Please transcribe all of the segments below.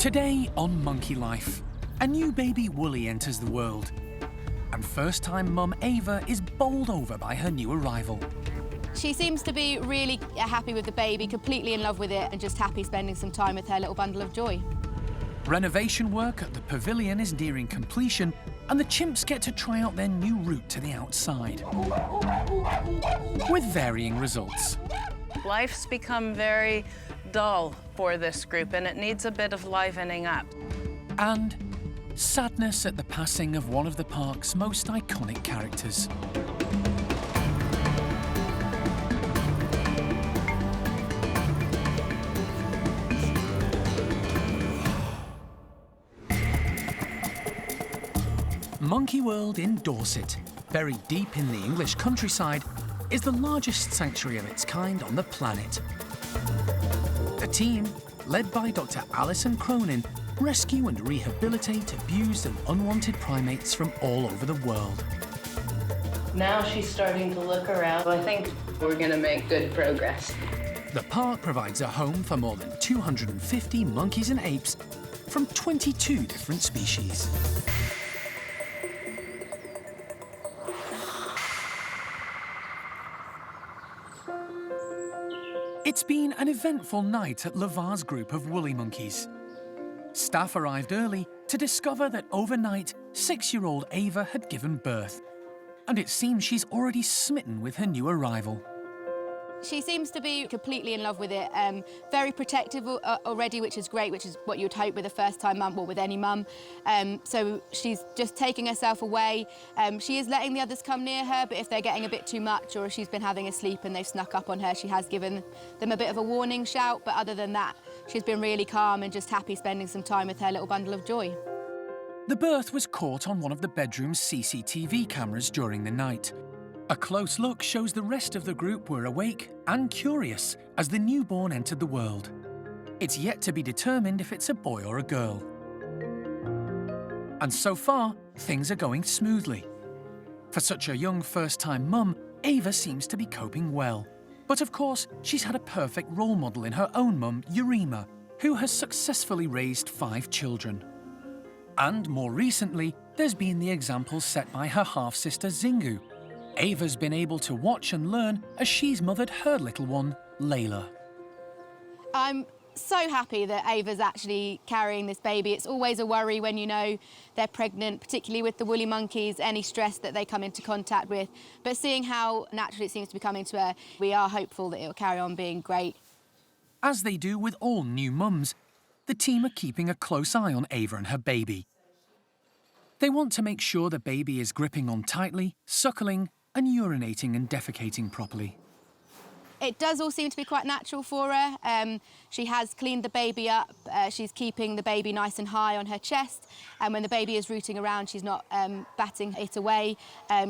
Today on Monkey Life, a new baby Wooly enters the world. And first-time mum Ava is bowled over by her new arrival. She seems to be really happy with the baby, completely in love with it, and just happy spending some time with her little bundle of joy. Renovation work at the Pavilion is nearing completion, and the chimps get to try out their new route to the outside. With varying results. Life's become very dull for this group, and it needs a bit of livening up. And sadness at the passing of one of the park's most iconic characters. Monkey World in Dorset, buried deep in the English countryside, is the largest sanctuary of its kind on the planet. The team, led by Dr. Alison Cronin, rescue and rehabilitate abused and unwanted primates from all over the world. Now she's starting to look around. I think we're going to make good progress. The park provides a home for more than 250 monkeys and apes from 22 different species. It's been an eventful night at Lavar's group of woolly monkeys. Staff arrived early to discover that overnight, 6-year-old Ava had given birth, and it seems she's already smitten with her new arrival. She seems to be completely in love with it, very protective already, which is great, which is what you'd hope with a first-time mum, or with any mum. So she's just taking herself away. She is letting the others come near her, but if they're getting a bit too much, or if she's been having a sleep and they've snuck up on her, she has given them a bit of a warning shout, but other than that, she's been really calm and just happy spending some time with her little bundle of joy. The birth was caught on one of the bedroom's CCTV cameras during the night. A close look shows the rest of the group were awake and curious as the newborn entered the world. It's yet to be determined if it's a boy or a girl. And so far, things are going smoothly. For such a young first-time mum, Ava seems to be coping well. But of course, she's had a perfect role model in her own mum, Urema, who has successfully raised 5 children. And more recently, there's been the example set by her half-sister Zingu. Ava's been able to watch and learn as she's mothered her little one, Layla. I'm so happy that Ava's actually carrying this baby. It's always a worry when you know they're pregnant, particularly with the woolly monkeys, any stress that they come into contact with. But seeing how naturally it seems to be coming to her, we are hopeful that it'll carry on being great. As they do with all new mums, the team are keeping a close eye on Ava and her baby. They want to make sure the baby is gripping on tightly, suckling, and urinating and defecating properly. It does all seem to be quite natural for her. She has cleaned the baby up. She's keeping the baby nice and high on her chest. And when the baby is rooting around, she's not batting it away.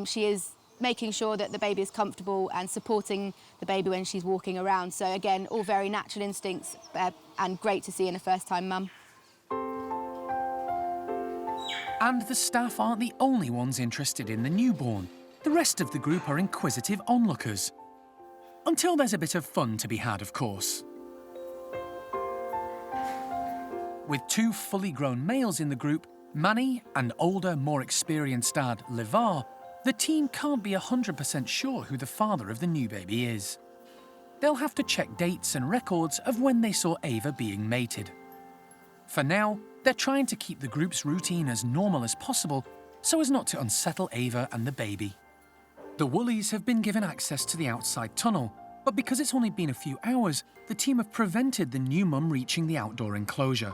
She is making sure that the baby is comfortable and supporting the baby when she's walking around. So again, all very natural instincts and great to see in a first-time mum. And the staff aren't the only ones interested in the newborn. The rest of the group are inquisitive onlookers. Until there's a bit of fun to be had, of course. With 2 fully grown males in the group, Manny and older, more experienced dad, Lavar, the team can't be 100% sure who the father of the new baby is. They'll have to check dates and records of when they saw Ava being mated. For now, they're trying to keep the group's routine as normal as possible so as not to unsettle Ava and the baby. The woolies have been given access to the outside tunnel, but because it's only been a few hours, the team have prevented the new mum reaching the outdoor enclosure.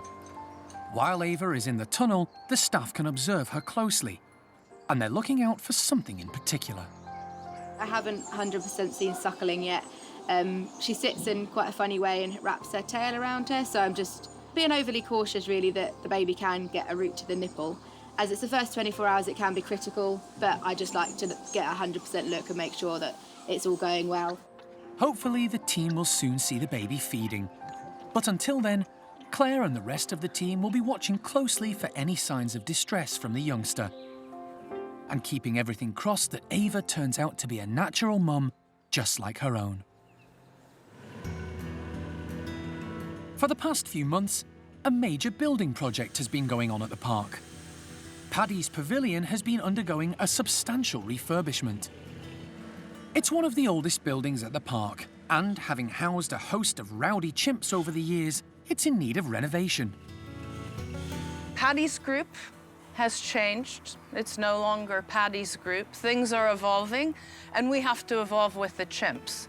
While Ava is in the tunnel, the staff can observe her closely, and they're looking out for something in particular. I haven't 100% seen suckling yet. She sits in quite a funny way and wraps her tail around her, so I'm just being overly cautious, really, that the baby can get a route to the nipple. As it's the first 24 hours, it can be critical, but I just like to get a 100% look and make sure that it's all going well. Hopefully, the team will soon see the baby feeding. But until then, Claire and the rest of the team will be watching closely for any signs of distress from the youngster, and keeping everything crossed that Ava turns out to be a natural mum just like her own. For the past few months, a major building project has been going on at the park. Paddy's Pavilion has been undergoing a substantial refurbishment. It's one of the oldest buildings at the park, and having housed a host of rowdy chimps over the years, it's in need of renovation. Paddy's group has changed. It's no longer Paddy's group. Things are evolving, and we have to evolve with the chimps.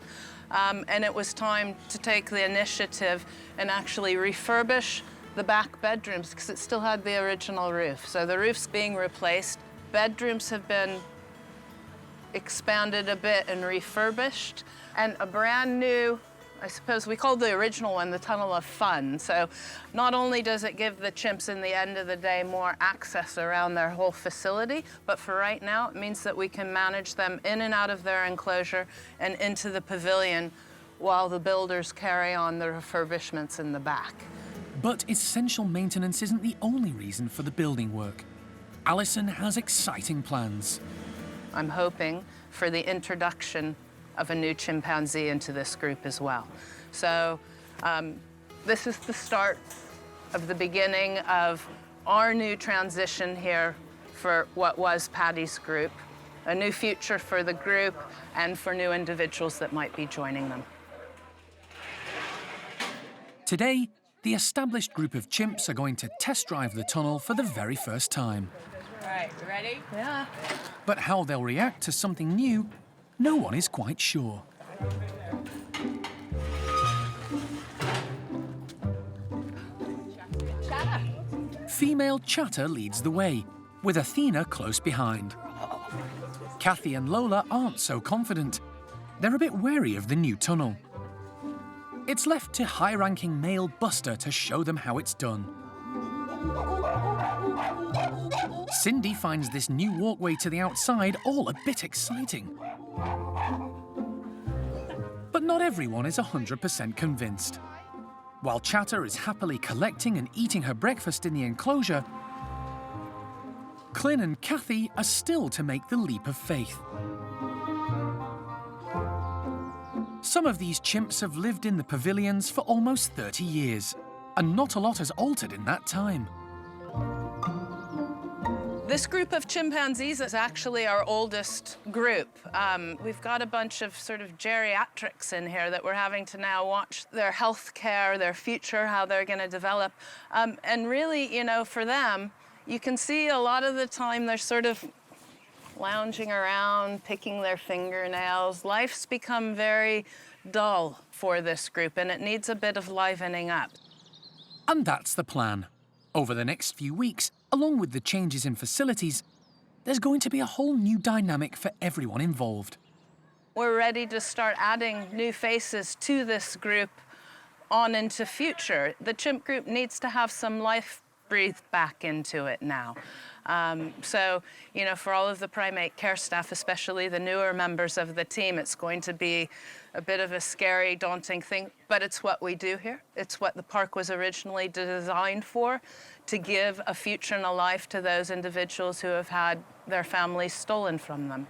And it was time to take the initiative and actually refurbish the back bedrooms because it still had the original roof. So the roof's being replaced. Bedrooms have been expanded a bit and refurbished, and a brand new, I suppose we called the original one the Tunnel of Fun. So not only does it give the chimps in the end of the day more access around their whole facility, but for right now it means that we can manage them in and out of their enclosure and into the pavilion while the builders carry on the refurbishments in the back. But essential maintenance isn't the only reason for the building work. Alison has exciting plans. I'm hoping for the introduction of a new chimpanzee into this group as well. So this is the start of the beginning of our new transition here for what was Paddy's group, a new future for the group and for new individuals that might be joining them. Today, the established group of chimps are going to test drive the tunnel for the very first time. Right, you ready? Yeah. But how they'll react to something new, no one is quite sure. Chatter. Female Chatter leads the way, with Athena close behind. Kathy and Lola aren't so confident. They're a bit wary of the new tunnel. It's left to high-ranking male Buster to show them how it's done. Cindy finds this new walkway to the outside all a bit exciting. But not everyone is 100% convinced. While Chatter is happily collecting and eating her breakfast in the enclosure, Clin and Kathy are still to make the leap of faith. Some of these chimps have lived in the pavilions for almost 30 years, and not a lot has altered in that time. This group of chimpanzees is actually our oldest group. We've got a bunch of sort of geriatrics in here that we're having to now watch their health care, their future, how they're going to develop. And really, you know, for them, you can see a lot of the time they're sort of lounging around, picking their fingernails. Life's become very dull for this group, and it needs a bit of livening up. And that's the plan. Over the next few weeks, along with the changes in facilities, there's going to be a whole new dynamic for everyone involved. We're ready to start adding new faces to this group on into future. The chimp group needs to have some life breathed back into it now. So, you know, for all of the primate care staff, especially the newer members of the team, it's going to be a bit of a scary, daunting thing, but it's what we do here. It's what the park was originally designed for, to give a future and a life to those individuals who have had their families stolen from them.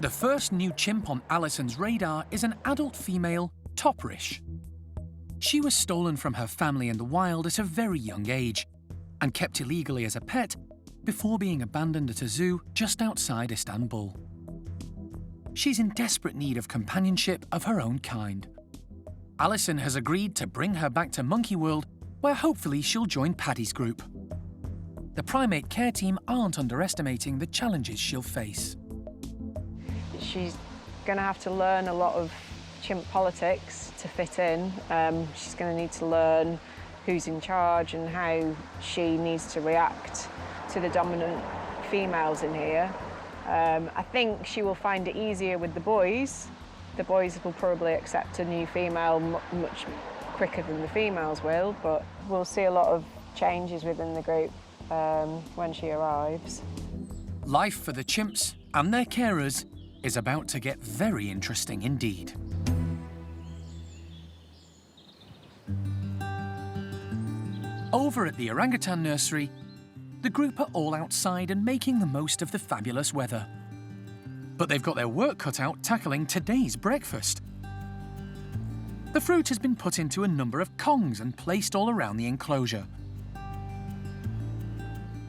The first new chimp on Alison's radar is an adult female, Toprish. She was stolen from her family in the wild at a very young age and kept illegally as a pet before being abandoned at a zoo just outside Istanbul. She's in desperate need of companionship of her own kind. Alison has agreed to bring her back to Monkey World, where hopefully she'll join Paddy's group. The primate care team aren't underestimating the challenges she'll face. She's going to have to learn a lot of chimp politics to fit in. She's going to need to learn who's in charge and how she needs to react to the dominant females in here. I think she will find it easier with the boys. The boys will probably accept a new female much quicker than the females will, but we'll see a lot of changes within the group when she arrives. Life for the chimps and their carers is about to get very interesting indeed. Over at the Orangutan nursery, the group are all outside and making the most of the fabulous weather. But they've got their work cut out tackling today's breakfast. The fruit has been put into a number of kongs and placed all around the enclosure.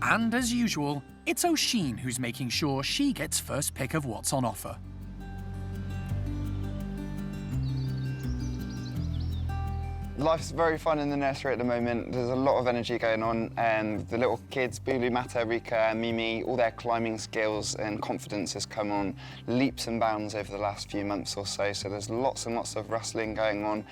And as usual, it's Oisin who's making sure she gets first pick of what's on offer. Life's very fun in the nursery at the moment. There's a lot of energy going on, and the little kids, Bulu, Mata, Rika, and Mimi, all their climbing skills and confidence has come on leaps and bounds over the last few months or so. So there's lots and lots of rustling going on.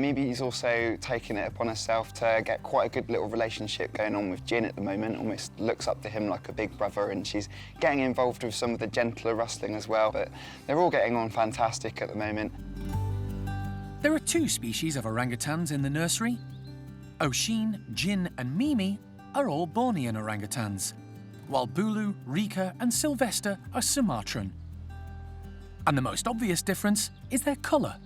Mimi's also taken it upon herself to get quite a good little relationship going on with Jin at the moment, almost looks up to him like a big brother, and she's getting involved with some of the gentler rustling as well, but they're all getting on fantastic at the moment. There are 2 species of orangutans in the nursery. Oisin, Jin and Mimi are all Bornean orangutans, while Bulu, Rika and Sylvester are Sumatran. And the most obvious difference is their colour.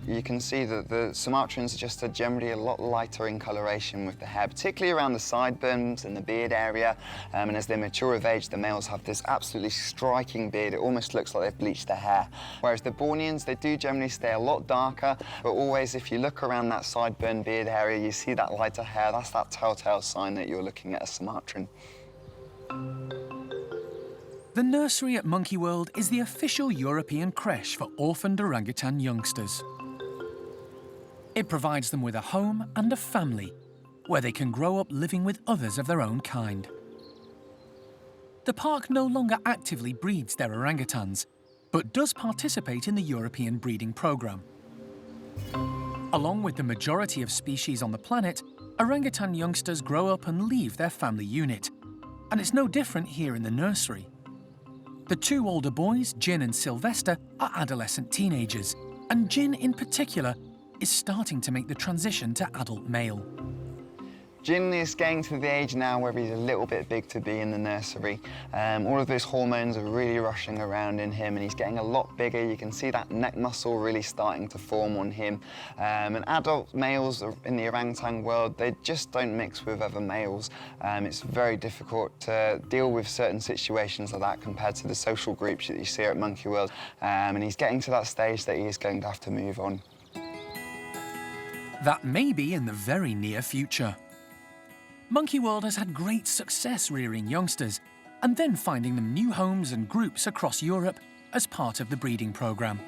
You can see that the Sumatrans are just generally a lot lighter in coloration with the hair, particularly around the sideburns and the beard area. And as they mature of age, the males have this absolutely striking beard. It almost looks like they've bleached their hair. Whereas the Borneans, they do generally stay a lot darker, but always if you look around that sideburn beard area, you see that lighter hair. That's that telltale sign that you're looking at a Sumatran. The nursery at Monkey World is the official European creche for orphaned orangutan youngsters. It provides them with a home and a family where they can grow up living with others of their own kind. The park no longer actively breeds their orangutans, but does participate in the European breeding programme. Along with the majority of species on the planet, orangutan youngsters grow up and leave their family unit, and it's no different here in the nursery. The 2 older boys, Jin and Sylvester, are adolescent teenagers, and Jin in particular is starting to make the transition to adult male. Jin is getting to the age now where he's a little bit big to be in the nursery. All of those hormones are really rushing around in him, and he's getting a lot bigger. You can see that neck muscle really starting to form on him. And adult males in the orangutan world, they just don't mix with other males. It's very difficult to deal with certain situations like that compared to the social groups that you see at Monkey World. And he's getting to that stage that he is going to have to move on. That may be in the very near future. Monkey World has had great success rearing youngsters and then finding them new homes and groups across Europe as part of the breeding programme.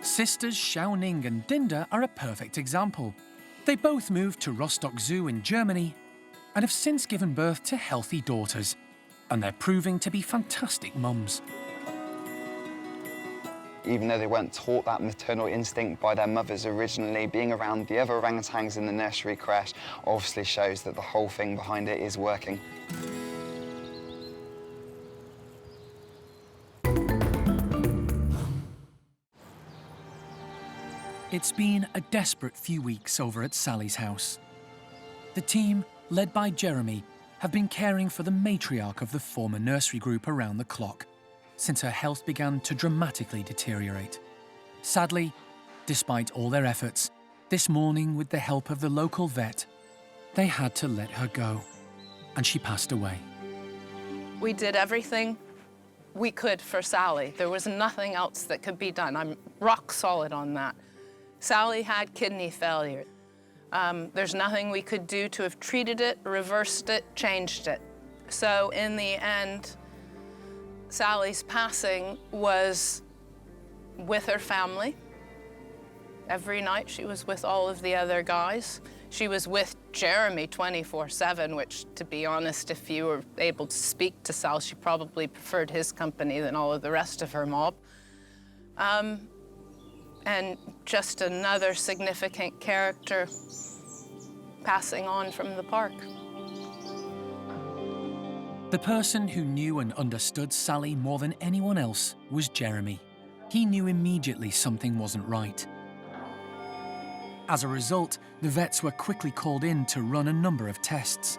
Sisters Xiaoning and Dinda are a perfect example. They both moved to Rostock Zoo in Germany and have since given birth to healthy daughters, and they're proving to be fantastic mums. Even though they weren't taught that maternal instinct by their mothers originally, being around the other orangutans in the nursery creche obviously shows that the whole thing behind it is working. It's been a desperate few weeks over at Sally's house. The team, led by Jeremy, have been caring for the matriarch of the former nursery group around the clock, since her health began to dramatically deteriorate. Sadly, despite all their efforts, this morning, with the help of the local vet, they had to let her go, and she passed away. We did everything we could for Sally. There was nothing else that could be done. I'm rock solid on that. Sally had kidney failure. There's nothing we could do to have treated it, reversed it, changed it. So in the end, Sally's passing was with her family. Every night she was with all of the other guys. She was with Jeremy 24/7, which, to be honest, if you were able to speak to Sal, she probably preferred his company than all of the rest of her mob. And just another significant character passing on from the park. The person who knew and understood Sally more than anyone else was Jeremy. He knew immediately something wasn't right. As a result, the vets were quickly called in to run a number of tests.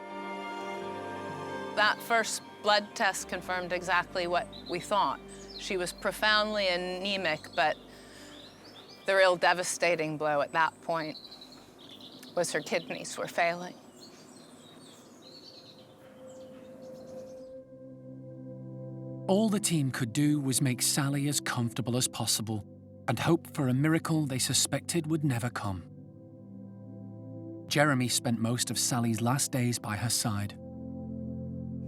That first blood test confirmed exactly what we thought. She was profoundly anemic, but the real devastating blow at that point was her kidneys were failing. All the team could do was make Sally as comfortable as possible, and hope for a miracle they suspected would never come. Jeremy spent most of Sally's last days by her side.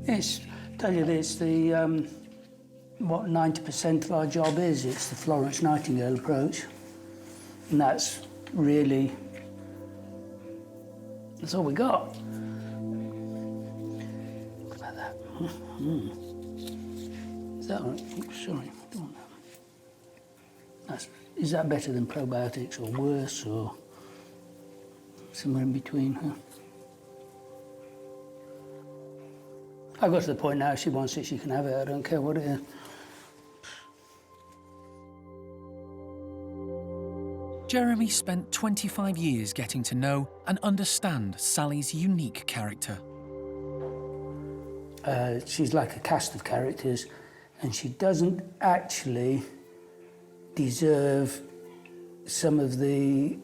It's, tell you this, the, what 90% of our job is, it's the Florence Nightingale approach. And that's really, that's all we got. Look about that. Is that all right? Oops, sorry, don't want that. Is that better than probiotics, or worse, or somewhere in between, huh? I've got to the point now, if she wants it, she can have it. I don't care what it is. Jeremy spent 25 years getting to know and understand Sally's unique character. She's like a cast of characters, and she doesn't actually deserve some of the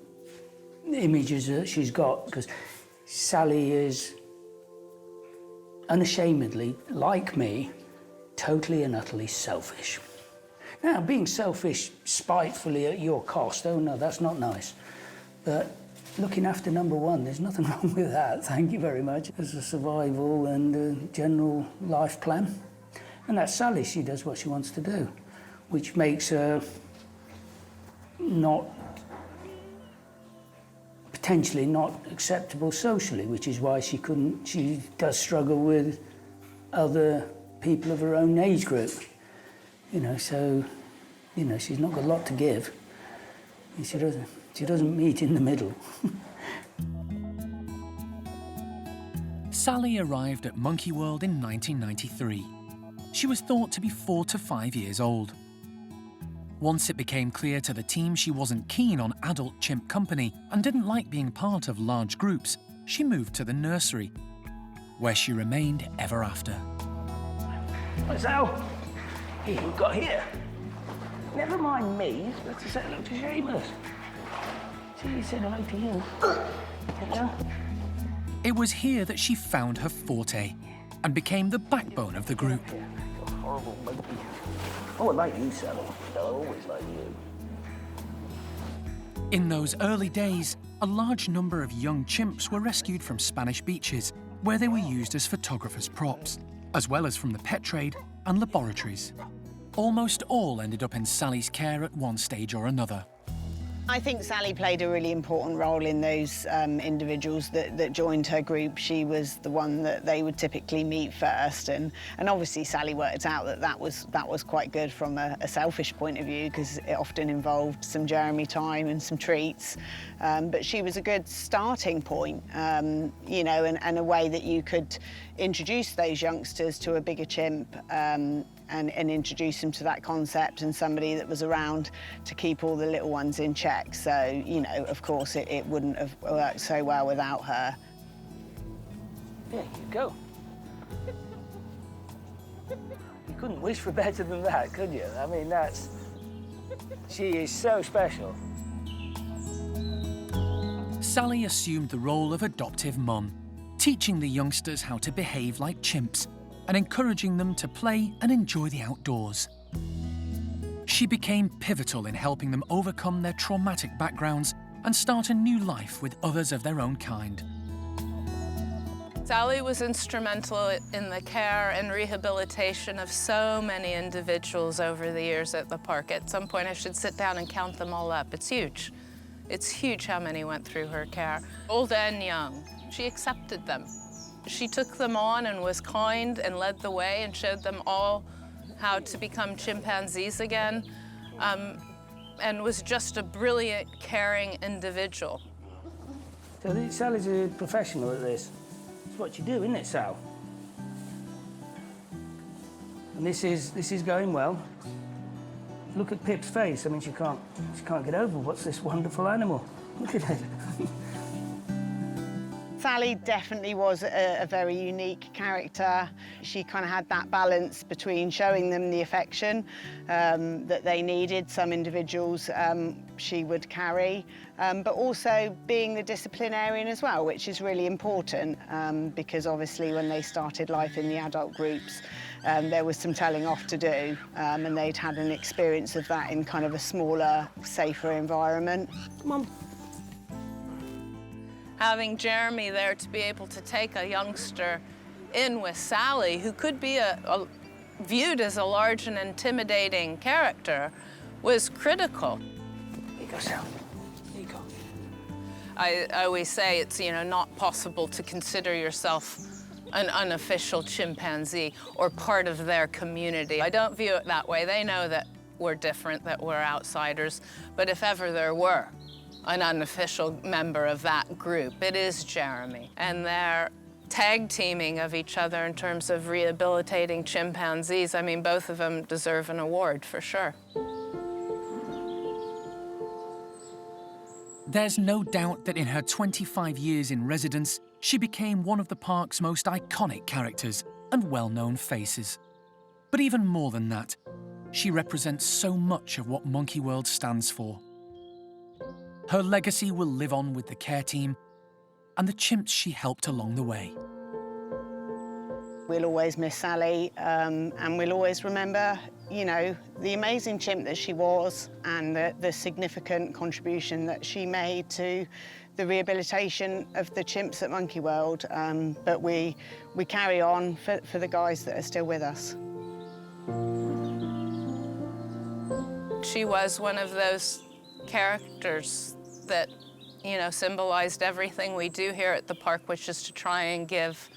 images that she's got, because Sally is unashamedly, like me, totally and utterly selfish. Now, being selfish spitefully at your cost, oh no, that's not nice. But looking after number one, there's nothing wrong with that, thank you very much. There's a survival and a general life plan. And that's Sally, she does what she wants to do, which makes her potentially not acceptable socially, which is why she does struggle with other people of her own age group. You know, so, you know, she's not got a lot to give. She doesn't meet in the middle. Sally arrived at Monkey World in 1993. She was thought to be 4 to 5 years old. Once it became clear to the team she wasn't keen on adult chimp company and didn't like being part of large groups, she moved to the nursery, where she remained ever after. What's that? Hey, we've got here. Never mind me, you're supposed to say hello to Seamus. See, he said hello to you. Hello. It was here that she found her forte and became the backbone of the group. You're a horrible monkey. Oh, I like you, Sally. I always like you. In those early days, a large number of young chimps were rescued from Spanish beaches, where they were used as photographers' props, as well as from the pet trade and laboratories. Almost all ended up in Sally's care at one stage or another. I think Sally played a really important role in those individuals that joined her group. She was the one that they would typically meet first, and obviously Sally worked out that was quite good from a selfish point of view, because it often involved some Jeremy time and some treats. But she was a good starting point, you know, and a way that you could introduce those youngsters to a bigger chimp. And introduce them to that concept, and somebody that was around to keep all the little ones in check. So, you know, of course, it wouldn't have worked so well without her. There you go. You couldn't wish for better than that, could you? I mean, she is so special. Sally assumed the role of adoptive mum, teaching the youngsters how to behave like chimps and encouraging them to play and enjoy the outdoors. She became pivotal in helping them overcome their traumatic backgrounds and start a new life with others of their own kind. Sally was instrumental in the care and rehabilitation of so many individuals over the years at the park. At some point, I should sit down and count them all up. It's huge. It's huge how many went through her care, old and young. She accepted them. She took them on and was kind and led the way and showed them all how to become chimpanzees again, and was just a brilliant, caring individual. So Sally's a professional at this. It's what you do, isn't it, Sal? And this is going well. Look at Pip's face. I mean, she can't get over what's this wonderful animal. Look at it. Sally definitely was a very unique character. She kind of had that balance between showing them the affection that they needed. Some individuals she would carry, but also being the disciplinarian as well, which is really important because obviously when they started life in the adult groups, there was some telling off to do, and they'd had an experience of that in kind of a smaller, safer environment. Come on. Having Jeremy there to be able to take a youngster in with Sally, who could be viewed as a large and intimidating character, was critical. Here you go, Sal. Here you go. I always say it's, you know, not possible to consider yourself an unofficial chimpanzee or part of their community. I don't view it that way. They know that we're different, that we're outsiders, but if ever there were an unofficial member of that group, it is Jeremy. And they're tag teaming of each other in terms of rehabilitating chimpanzees. I mean, both of them deserve an award for sure. There's no doubt that in her 25 years in residence, she became one of the park's most iconic characters and well-known faces. But even more than that, she represents so much of what Monkey World stands for. Her legacy will live on with the care team and the chimps she helped along the way. We'll always miss Sally, and we'll always remember, you know, the amazing chimp that she was and the significant contribution that she made to the rehabilitation of the chimps at Monkey World. But we carry on for the guys that are still with us. She was one of those characters that, you know, symbolized everything we do here at the park, which is to try and give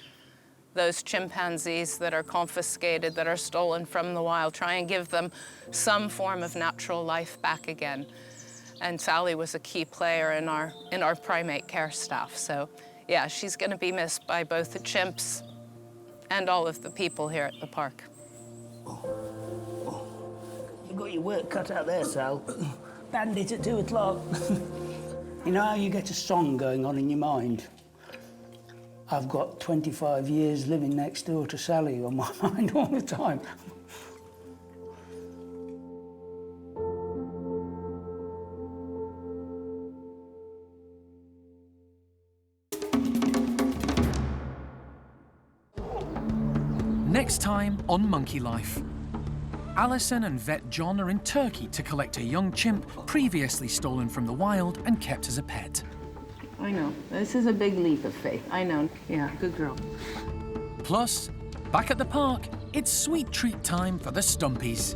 those chimpanzees that are confiscated, that are stolen from the wild, try and give them some form of natural life back again. And Sally was a key player in our primate care staff. So yeah, she's gonna be missed by both the chimps and all of the people here at the park. You've got your work cut out there, Sal. Bandit at 2 o'clock. You know how you get a song going on in your mind? I've got 25 years living next door to Sally on my mind all the time. Next time on Monkey Life. Alison and vet John are in Turkey to collect a young chimp previously stolen from the wild and kept as a pet. I know. This is a big leap of faith. I know. Yeah, good girl. Plus, back at the park, it's sweet treat time for the Stumpies.